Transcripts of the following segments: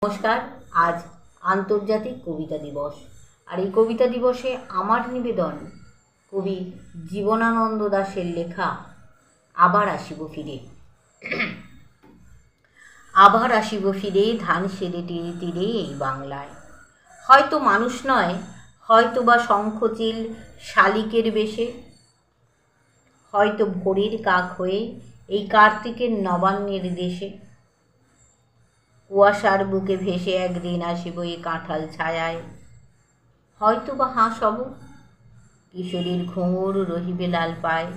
নমস্কার। আজ আন্তর্জাতিক কবিতা দিবস। আর এই কবিতা দিবসে আমার নিবেদন কবি জীবনানন্দ দাশের লেখা আবার আসিব ফিরে। আবার আসিব ফিরে ধান সেরে তীরে তীরে এই বাংলায়। হয়তো মানুষ নয়, হয়তো বা শঙ্খচিল শালিকের বেশে, হয়তো ভোরের কাক হয়ে এই কার্তিকের নবান্নের দেশে। কুয়াশার বুকে ভেসে একদিন আসিব এ কাঁঠাল ছায়ায়। হয়তো বা হাঁস হব, কিশোরীর ঘুঙুর রহিবে লাল পায়।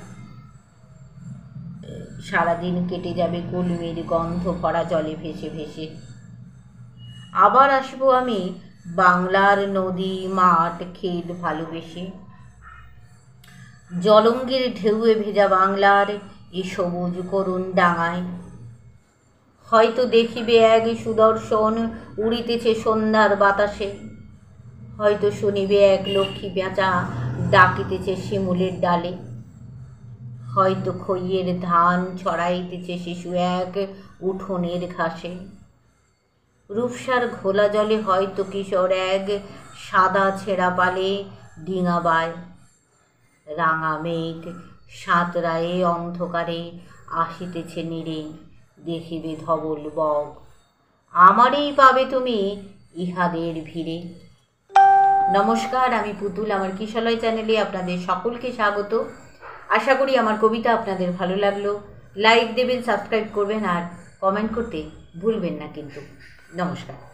সারাদিন কেটে যাবে কলমির গন্ধ ভরা জলে ভেসে ভেসে। আবার আসবো আমি বাংলার নদী মাঠ ক্ষেত ভালোবেসে। জলঙ্গির ঢেউয়ে ভেজা বাংলার এ সবুজ করুণ ডাঙায়। হয়তো দেখিবে এক সুদর্শন উড়িতেছে সন্ধ্যার বাতাসে। হয়তো শুনিবে এক লক্ষ্মী পেঁচা ডাকিতেছে শিমুলের ডালে। হয়তো খইয়ের ধান ছড়াইতেছে শিশু এক উঠোনের ঘাসে। রূপসার ঘোলা জলে হয়তো কিশোর এক সাদা ছেঁড়া পালে ডিঙা বায়। রাঙা মেঘ সাঁতরায়ে অন্ধকারে আসিতেছে নীরে, দেখিবে ধবল বক, আমারই পাবে তুমি ইহাদের ভিড়ে। নমস্কার, আমি পুতুল। আমার কিশলয় চ্যানেলে আপনাদের সকলকে স্বাগত। আশা করি আমার কবিতা আপনাদের ভালো লাগলো। লাইক দেবেন, সাবস্ক্রাইব করবেন আর কমেন্ট করতে ভুলবেন না কিন্তু। নমস্কার।